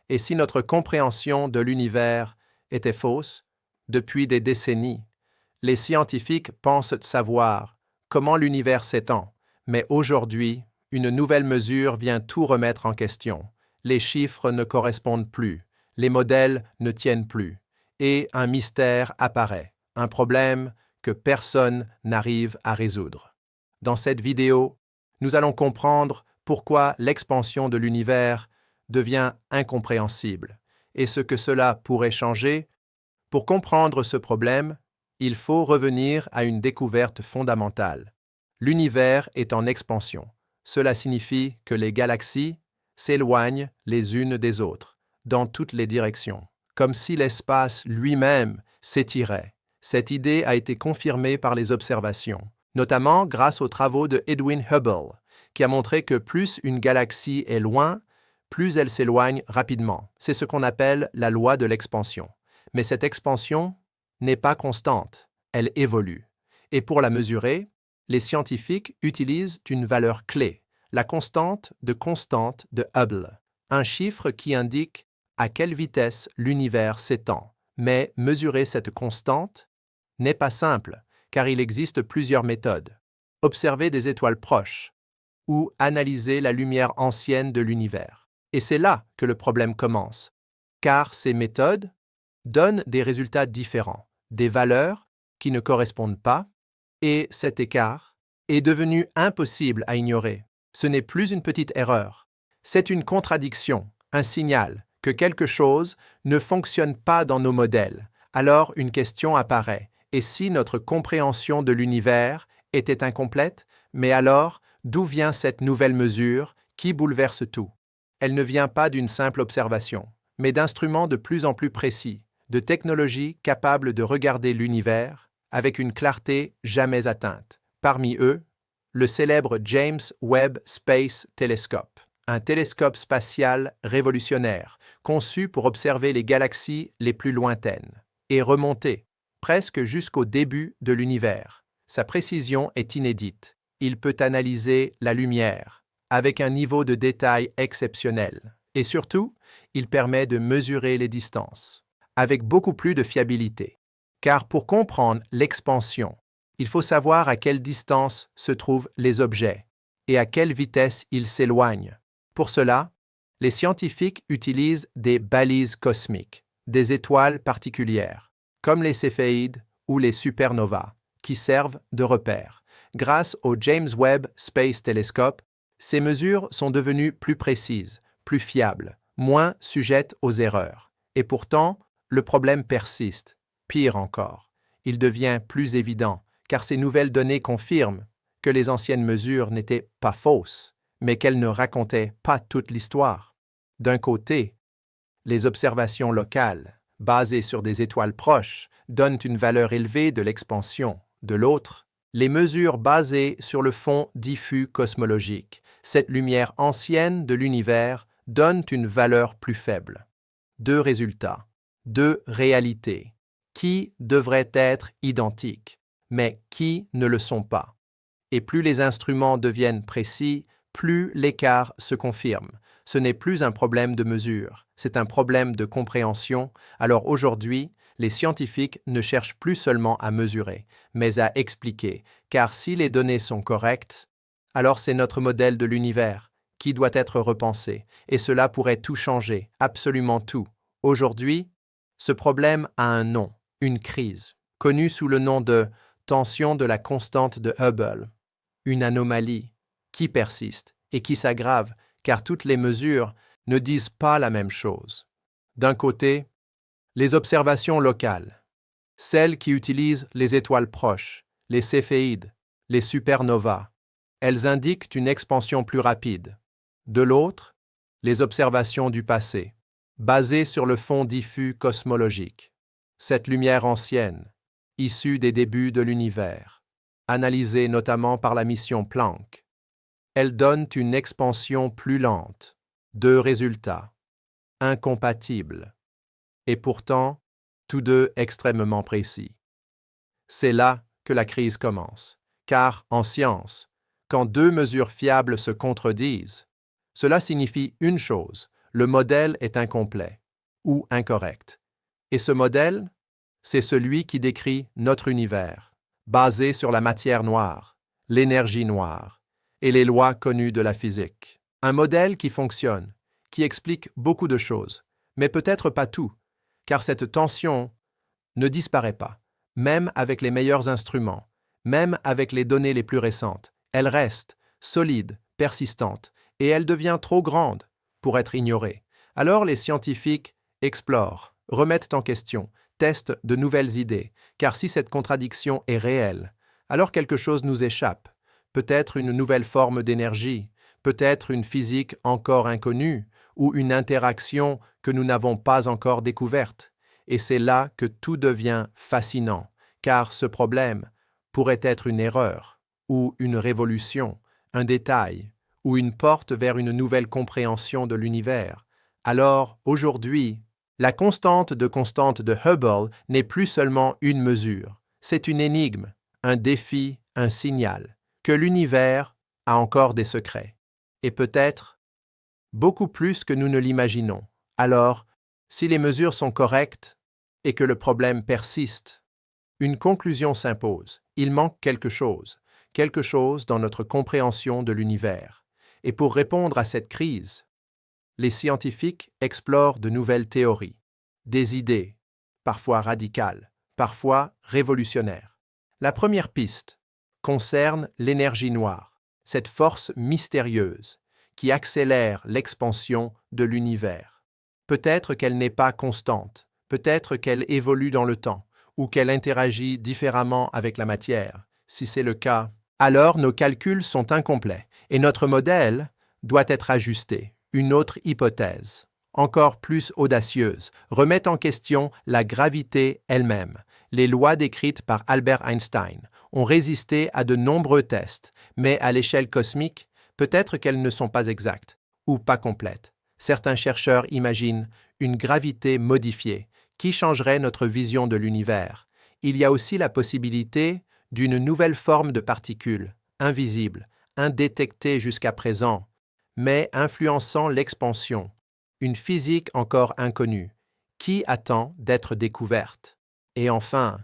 Et si notre compréhension de l'univers était fausse, depuis des décennies, les scientifiques pensent savoir comment l'univers s'étend, mais aujourd'hui, une nouvelle mesure vient tout remettre en question. Les chiffres ne correspondent plus, les modèles ne tiennent plus, et un mystère apparaît, un problème que personne n'arrive à résoudre. Dans cette vidéo, nous allons comprendre pourquoi l'expansion de l'univers devient incompréhensible et ce que cela pourrait changer. Pour comprendre ce problème, il faut revenir à une découverte fondamentale. L'univers est en expansion. Cela signifie que les galaxies s'éloignent les unes des autres, dans toutes les directions, comme si l'espace lui-même s'étirait. Cette idée a été confirmée par les observations, notamment grâce aux travaux de Edwin Hubble, qui a montré que plus une galaxie est loin, plus elle s'éloigne rapidement. C'est ce qu'on appelle la loi de l'expansion. Mais cette expansion n'est pas constante, elle évolue. Et pour la mesurer, les scientifiques utilisent une valeur clé, la constante de Hubble, un chiffre qui indique à quelle vitesse l'univers s'étend. Mais mesurer cette constante n'est pas simple, car il existe plusieurs méthodes. Observer des étoiles proches ou analyser la lumière ancienne de l'univers. Et c'est là que le problème commence, car ces méthodes donnent des résultats différents, des valeurs qui ne correspondent pas, et cet écart est devenu impossible à ignorer. Ce n'est plus une petite erreur, c'est une contradiction, un signal que quelque chose ne fonctionne pas dans nos modèles. Alors une question apparaît, et si notre compréhension de l'univers était incomplète, mais alors d'où vient cette nouvelle mesure qui bouleverse tout? Elle ne vient pas d'une simple observation, mais d'instruments de plus en plus précis, de technologies capables de regarder l'univers avec une clarté jamais atteinte. Parmi eux, le célèbre James Webb Space Telescope, un télescope spatial révolutionnaire conçu pour observer les galaxies les plus lointaines et remonter presque jusqu'au début de l'univers. Sa précision est inédite. Il peut analyser la lumière avec un niveau de détail exceptionnel. Et surtout, il permet de mesurer les distances avec beaucoup plus de fiabilité. Car pour comprendre l'expansion, il faut savoir à quelle distance se trouvent les objets et à quelle vitesse ils s'éloignent. Pour cela, les scientifiques utilisent des balises cosmiques, des étoiles particulières, comme les céphéides ou les supernovas, qui servent de repères. Grâce au James Webb Space Telescope, ces mesures sont devenues plus précises, plus fiables, moins sujettes aux erreurs. Et pourtant, le problème persiste. Pire encore, il devient plus évident, car ces nouvelles données confirment que les anciennes mesures n'étaient pas fausses, mais qu'elles ne racontaient pas toute l'histoire. D'un côté, les observations locales, basées sur des étoiles proches, donnent une valeur élevée de l'expansion. De l'autre, les mesures basées sur le fond diffus cosmologique, cette lumière ancienne de l'univers, donnent une valeur plus faible. Deux résultats, deux réalités, qui devraient être identiques, mais qui ne le sont pas. Et plus les instruments deviennent précis, plus l'écart se confirme. Ce n'est plus un problème de mesure, c'est un problème de compréhension. Alors aujourd'hui, les scientifiques ne cherchent plus seulement à mesurer, mais à expliquer, car si les données sont correctes, alors c'est notre modèle de l'univers qui doit être repensé, et cela pourrait tout changer, absolument tout. Aujourd'hui, ce problème a un nom, une crise, connue sous le nom de tension de la constante de Hubble, une anomalie qui persiste et qui s'aggrave, car toutes les mesures ne disent pas la même chose. D'un côté, les observations locales, celles qui utilisent les étoiles proches, les céphéides, les supernovas, elles indiquent une expansion plus rapide. De l'autre, les observations du passé, basées sur le fond diffus cosmologique. Cette lumière ancienne, issue des débuts de l'univers, analysée notamment par la mission Planck, elle donne une expansion plus lente, deux résultats, incompatibles, et pourtant, tous deux extrêmement précis. C'est là que la crise commence, car en science, quand deux mesures fiables se contredisent, cela signifie une chose, le modèle est incomplet ou incorrect. Et ce modèle, c'est celui qui décrit notre univers, basé sur la matière noire, l'énergie noire et les lois connues de la physique. Un modèle qui fonctionne, qui explique beaucoup de choses, mais peut-être pas tout, car cette tension ne disparaît pas, même avec les meilleurs instruments, même avec les données les plus récentes. Elle reste solide, persistante, et elle devient trop grande pour être ignorée. Alors les scientifiques explorent, remettent en question, testent de nouvelles idées, car si cette contradiction est réelle, alors quelque chose nous échappe, peut-être une nouvelle forme d'énergie, peut-être une physique encore inconnue, ou une interaction que nous n'avons pas encore découverte. Et c'est là que tout devient fascinant, car ce problème pourrait être une erreur, ou une révolution, un détail, ou une porte vers une nouvelle compréhension de l'univers. Alors, aujourd'hui, la constante de Hubble n'est plus seulement une mesure, c'est une énigme, un défi, un signal, que l'univers a encore des secrets, et peut-être beaucoup plus que nous ne l'imaginons. Alors, si les mesures sont correctes et que le problème persiste, une conclusion s'impose. Il manque quelque chose dans notre compréhension de l'univers. Et pour répondre à cette crise, les scientifiques explorent de nouvelles théories, des idées, parfois radicales, parfois révolutionnaires. La première piste concerne l'énergie noire, cette force mystérieuse qui accélère l'expansion de l'univers. Peut-être qu'elle n'est pas constante, peut-être qu'elle évolue dans le temps, ou qu'elle interagit différemment avec la matière. Si c'est le cas, alors nos calculs sont incomplets et notre modèle doit être ajusté. Une autre hypothèse, encore plus audacieuse, remet en question la gravité elle-même. Les lois décrites par Albert Einstein ont résisté à de nombreux tests, mais à l'échelle cosmique, peut-être qu'elles ne sont pas exactes ou pas complètes. Certains chercheurs imaginent une gravité modifiée qui changerait notre vision de l'univers. Il y a aussi la possibilité d'une nouvelle forme de particules, invisible, indétectée jusqu'à présent, mais influençant l'expansion, une physique encore inconnue, qui attend d'être découverte. Et enfin,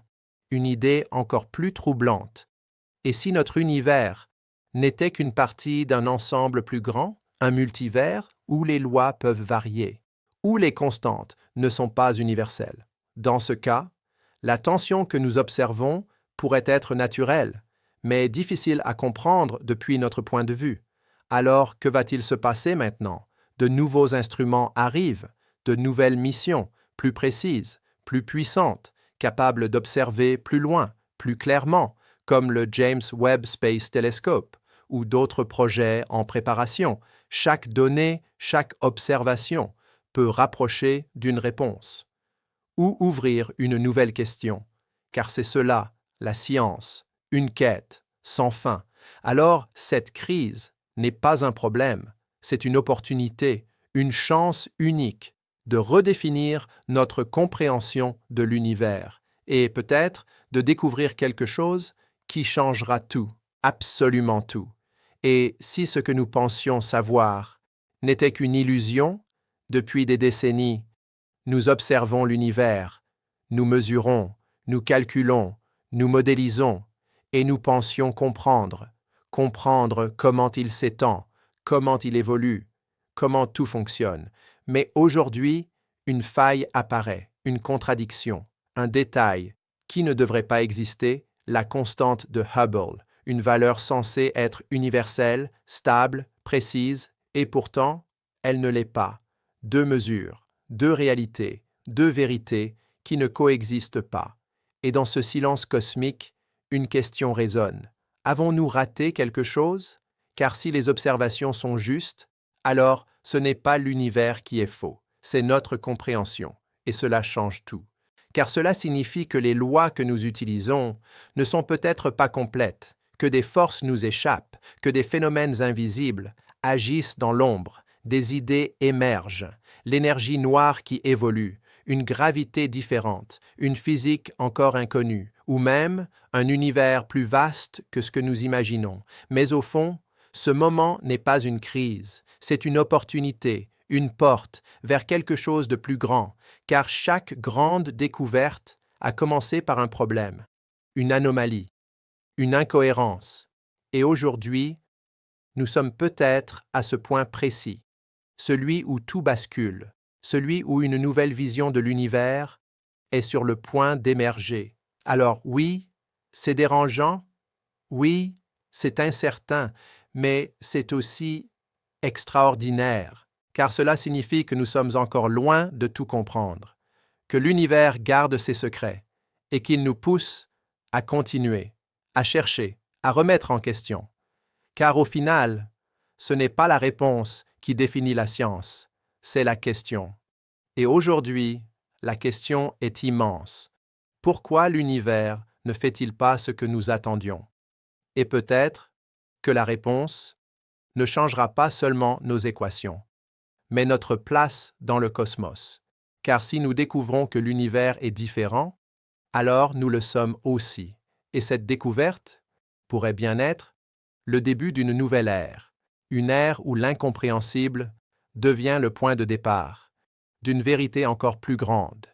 une idée encore plus troublante. Et si notre univers n'était qu'une partie d'un ensemble plus grand, un multivers où les lois peuvent varier, où les constantes ne sont pas universelles? Dans ce cas, la tension que nous observons pourrait être naturelle, mais difficile à comprendre depuis notre point de vue. Alors, que va-t-il se passer maintenant? De nouveaux instruments arrivent, de nouvelles missions, plus précises, plus puissantes, capables d'observer plus loin, plus clairement, comme le James Webb Space Telescope, ou d'autres projets en préparation. Chaque donnée, chaque observation peut rapprocher d'une réponse, ou ouvrir une nouvelle question, car c'est cela, la science, une quête sans fin. Alors, cette crise n'est pas un problème, c'est une opportunité, une chance unique de redéfinir notre compréhension de l'univers et peut-être de découvrir quelque chose qui changera tout, absolument tout. Et si ce que nous pensions savoir n'était qu'une illusion, depuis des décennies, nous observons l'univers, nous mesurons, nous calculons, nous modélisons, et nous pensions comprendre comment il s'étend, comment il évolue, comment tout fonctionne. Mais aujourd'hui, une faille apparaît, une contradiction, un détail qui ne devrait pas exister, la constante de Hubble, une valeur censée être universelle, stable, précise, et pourtant, elle ne l'est pas. Deux mesures, deux réalités, deux vérités qui ne coexistent pas. Et dans ce silence cosmique, une question résonne. Avons-nous raté quelque chose? Car si les observations sont justes, alors ce n'est pas l'univers qui est faux, c'est notre compréhension, et cela change tout. Car cela signifie que les lois que nous utilisons ne sont peut-être pas complètes, que des forces nous échappent, que des phénomènes invisibles agissent dans l'ombre, des idées émergent, l'énergie noire qui évolue, une gravité différente, une physique encore inconnue, ou même un univers plus vaste que ce que nous imaginons. Mais au fond, ce moment n'est pas une crise, c'est une opportunité, une porte vers quelque chose de plus grand, car chaque grande découverte a commencé par un problème, une anomalie, une incohérence. Et aujourd'hui, nous sommes peut-être à ce point précis, celui où tout bascule, celui où une nouvelle vision de l'univers est sur le point d'émerger. Alors oui, c'est dérangeant, oui, c'est incertain, mais c'est aussi extraordinaire, car cela signifie que nous sommes encore loin de tout comprendre, que l'univers garde ses secrets et qu'il nous pousse à continuer, à chercher, à remettre en question. Car au final, ce n'est pas la réponse qui définit la science, c'est la question. Et aujourd'hui, la question est immense. Pourquoi l'univers ne fait-il pas ce que nous attendions? Et peut-être que la réponse ne changera pas seulement nos équations, mais notre place dans le cosmos. Car si nous découvrons que l'univers est différent, alors nous le sommes aussi. Et cette découverte pourrait bien être le début d'une nouvelle ère, une ère où l'incompréhensible devient le point de départ, d'une vérité encore plus grande.